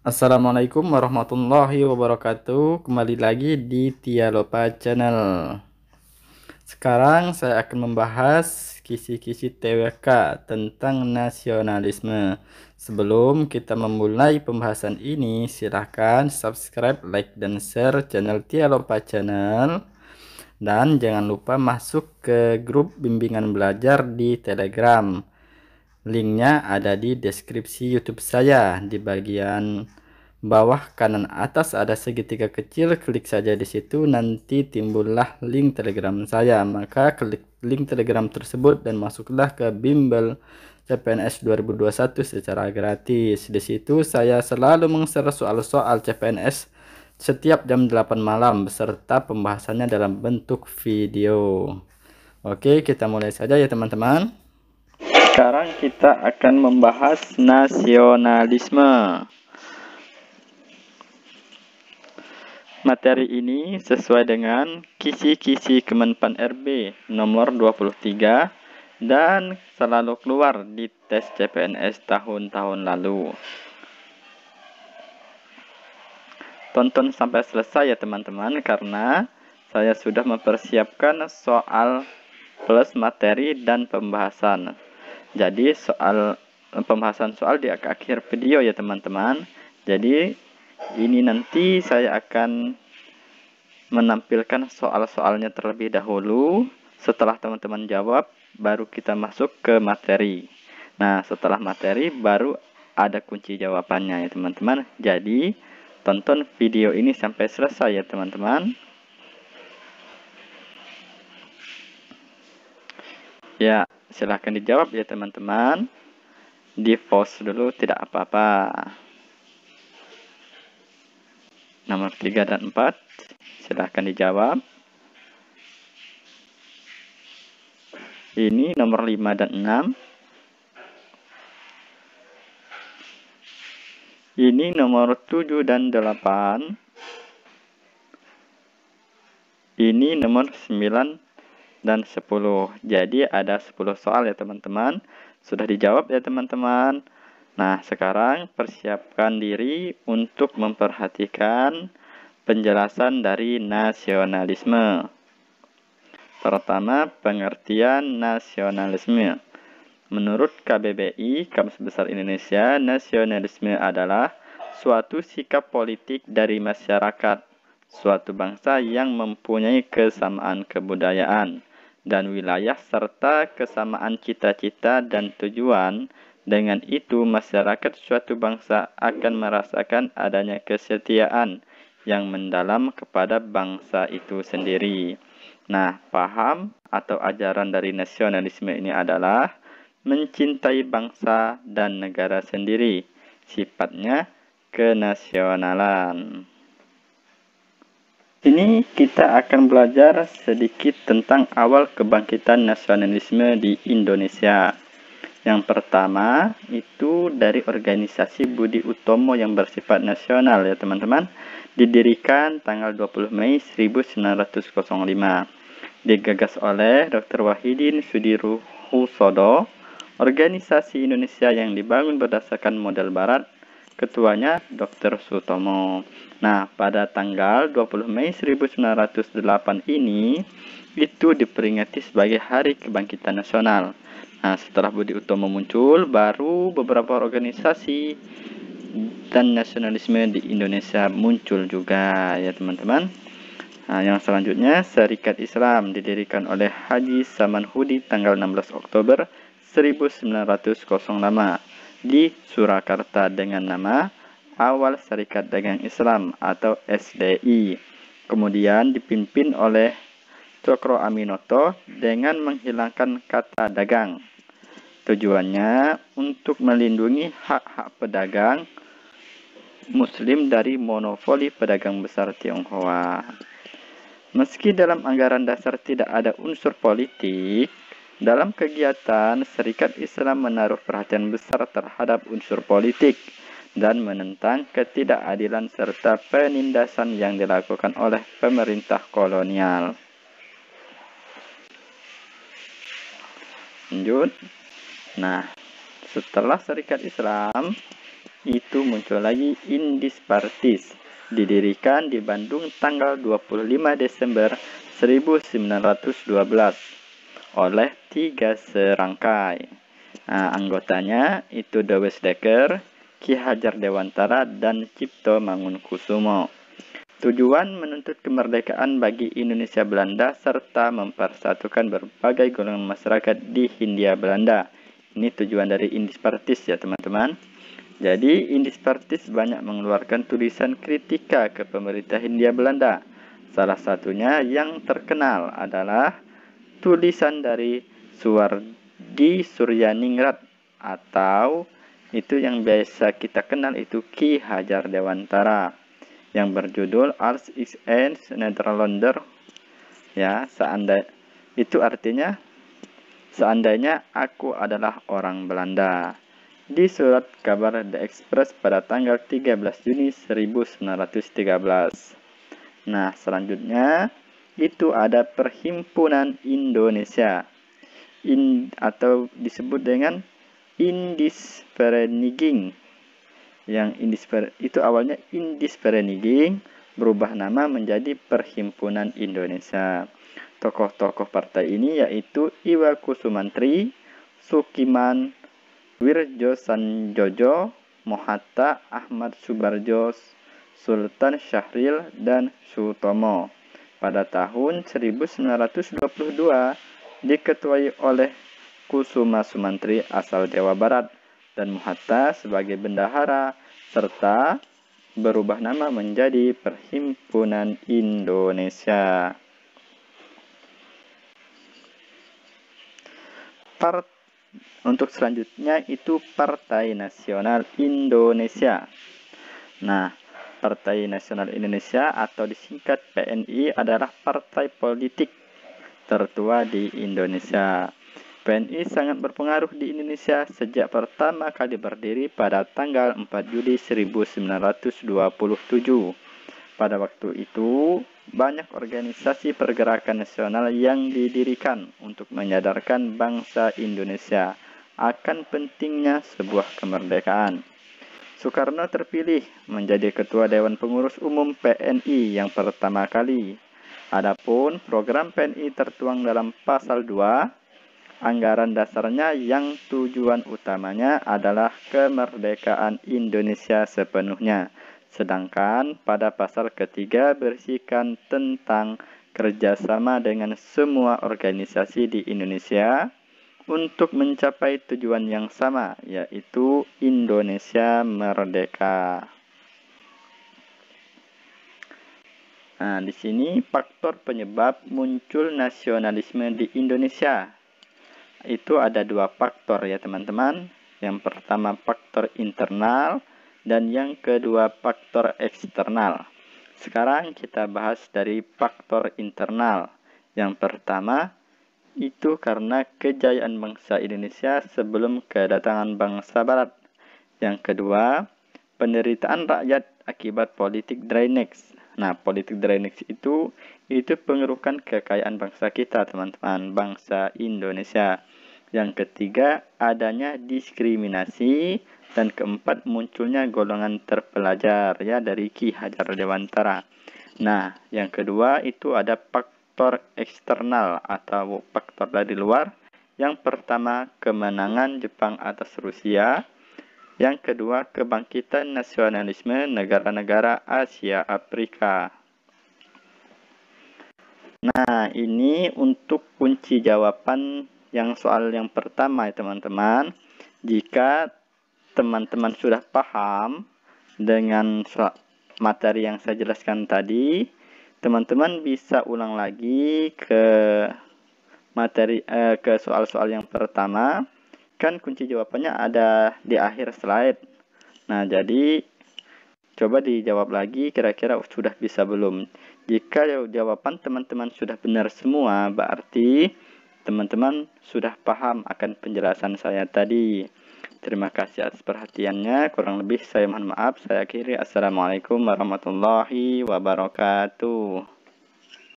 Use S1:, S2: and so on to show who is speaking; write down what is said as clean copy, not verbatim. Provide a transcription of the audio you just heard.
S1: Assalamualaikum warahmatullahi wabarakatuh. Kembali lagi di Tialopa Channel. Sekarang saya akan membahas kisi-kisi TWK tentang nasionalisme. Sebelum kita memulai pembahasan ini, silahkan subscribe, like, dan share channel Tialopa Channel. Dan jangan lupa masuk ke grup bimbingan belajar di Telegram. Linknya ada di deskripsi YouTube saya. Di bagian bawah kanan atas ada segitiga kecil, klik saja di situ, nanti timbullah link Telegram saya. Maka klik link Telegram tersebut dan masuklah ke bimbel CPNS 2021 secara gratis. Di situ saya selalu meng-share soal-soal CPNS setiap jam 8 malam beserta pembahasannya dalam bentuk video. Oke, kita mulai saja ya teman-teman. Sekarang kita akan membahas nasionalisme. Materi ini sesuai dengan kisi-kisi Kemenpan RB nomor 23 dan selalu keluar di tes CPNS tahun-tahun lalu. Tonton sampai selesai ya teman-teman, karena saya sudah mempersiapkan soal plus materi dan pembahasan. Jadi pembahasan soal di akhir video ya teman-teman. Jadi ini nanti saya akan menampilkan soal-soalnya terlebih dahulu. Setelah teman-teman jawab, baru kita masuk ke materi. Nah, setelah materi baru ada kunci jawabannya ya teman-teman. Jadi tonton video ini sampai selesai ya teman-teman. Ya, silahkan dijawab ya teman-teman. Di pause dulu, tidak apa-apa. Nomor 3 dan 4, silahkan dijawab. Ini nomor 5 dan 6. Ini nomor 7 dan 8. Ini nomor 9 dan 10. Jadi ada 10 soal ya teman-teman. Sudah dijawab ya teman-teman. Nah, sekarang persiapkan diri untuk memperhatikan penjelasan dari nasionalisme. Pertama, pengertian nasionalisme. Menurut KBBI, Kamus Besar Indonesia, nasionalisme adalah suatu sikap politik dari masyarakat suatu bangsa yang mempunyai kesamaan kebudayaan dan wilayah serta kesamaan cita-cita dan tujuan. Dengan itu, masyarakat suatu bangsa akan merasakan adanya kesetiaan yang mendalam kepada bangsa itu sendiri. Nah, paham atau ajaran dari nasionalisme ini adalah mencintai bangsa dan negara sendiri. Sifatnya kenasionalan. Ini kita akan belajar sedikit tentang awal kebangkitan nasionalisme di Indonesia. Yang pertama itu dari organisasi Budi Utomo yang bersifat nasional ya teman-teman. Didirikan tanggal 20 Mei 1905. Digagas oleh Dr. Wahidin Sudirohusodo. Organisasi Indonesia yang dibangun berdasarkan model barat. Ketuanya Dr. Sutomo. Nah, pada tanggal 20 Mei 1908 ini itu diperingati sebagai Hari Kebangkitan Nasional. Nah, setelah Budi Utomo muncul, baru beberapa organisasi dan nasionalisme di Indonesia muncul juga ya teman-teman. Nah, yang selanjutnya Serikat Islam didirikan oleh Haji Samanhudi tanggal 16 Oktober 1905 di Surakarta dengan nama Awal Serikat Dagang Islam atau SDI. Kemudian dipimpin oleh Cokro Aminoto dengan menghilangkan kata dagang. Tujuannya untuk melindungi hak-hak pedagang Muslim dari monopoli pedagang besar Tionghoa. Meski dalam anggaran dasar tidak ada unsur politik, dalam kegiatan Serikat Islam menaruh perhatian besar terhadap unsur politik dan menentang ketidakadilan serta penindasan yang dilakukan oleh pemerintah kolonial. Lanjut. Nah, setelah Serikat Islam, itu muncul lagi Indis Partis, didirikan di Bandung tanggal 25 Desember 1912 oleh 3 serangkai. Nah, anggotanya itu Dewes Dekker, Ki Hajar Dewantara, dan Cipto Mangunkusumo. Tujuan menuntut kemerdekaan bagi Indonesia Belanda serta mempersatukan berbagai golongan masyarakat di Hindia Belanda. Ini tujuan dari Indis Partis ya teman-teman. Jadi Indis Partis banyak mengeluarkan tulisan kritika ke pemerintah Hindia Belanda. Salah satunya yang terkenal adalah tulisan dari Suwardi Suryaningrat, atau itu yang biasa kita kenal itu Ki Hajar Dewantara, yang berjudul Als is een Nederlander, ya, itu artinya seandainya aku adalah orang Belanda, di surat kabar The Express pada tanggal 13 Juni 1913. Nah, selanjutnya itu ada Perhimpunan Indonesia, atau disebut dengan Indisvereniging. Yang itu awalnya Indisvereniging, berubah nama menjadi Perhimpunan Indonesia. Tokoh-tokoh partai ini yaitu Iwa Kusumantri, Sukiman, Wirjo Sanjojo, Mohatta, Ahmad Subarjo, Sultan Syahrir, dan Sutomo. Pada tahun 1922 diketuai oleh Kusuma Sumantri asal Jawa Barat dan Mohatta sebagai bendahara, serta berubah nama menjadi Perhimpunan Indonesia. Untuk selanjutnya itu Partai Nasional Indonesia. Nah, Partai Nasional Indonesia atau disingkat PNI adalah partai politik tertua di Indonesia. PNI sangat berpengaruh di Indonesia sejak pertama kali berdiri pada tanggal 4 Juli 1927. Pada waktu itu, banyak organisasi pergerakan nasional yang didirikan untuk menyadarkan bangsa Indonesia akan pentingnya sebuah kemerdekaan. Soekarno terpilih menjadi Ketua Dewan Pengurus Umum PNI yang pertama kali. Adapun program PNI tertuang dalam pasal 2, anggaran dasarnya yang tujuan utamanya adalah kemerdekaan Indonesia sepenuhnya. Sedangkan pada pasal ketiga berisikan tentang kerjasama dengan semua organisasi di Indonesia untuk mencapai tujuan yang sama, yaitu Indonesia merdeka. Nah, di sini faktor penyebab muncul nasionalisme di Indonesia. Itu ada 2 faktor ya teman-teman. Yang pertama faktor internal dan yang kedua faktor eksternal. Sekarang kita bahas dari faktor internal. Yang pertama itu karena kejayaan bangsa Indonesia sebelum kedatangan bangsa Barat. Yang kedua, penderitaan rakyat akibat politik drainage. Nah, politik drainage itu pengerukan kekayaan bangsa kita, teman-teman, bangsa Indonesia. Yang ketiga, adanya diskriminasi. Dan keempat, munculnya golongan terpelajar ya dari Ki Hajar Dewantara. Nah, yang kedua itu ada faktor eksternal atau faktor dari luar. Yang pertama, kemenangan Jepang atas Rusia. Yang kedua, kebangkitan nasionalisme negara-negara Asia Afrika. Nah, ini untuk kunci jawaban yang soal yang pertama ya teman-teman. Jika teman-teman sudah paham dengan materi yang saya jelaskan tadi, teman-teman bisa ulang lagi ke ke soal-soal yang pertama. Kan kunci jawabannya ada di akhir slide. Nah, jadi coba dijawab lagi kira-kira sudah bisa belum. Jika jawaban teman-teman sudah benar semua, berarti teman-teman sudah paham akan penjelasan saya tadi. Terima kasih atas perhatiannya. Kurang lebih saya mohon maaf. Saya akhiri. Assalamualaikum warahmatullahi wabarakatuh.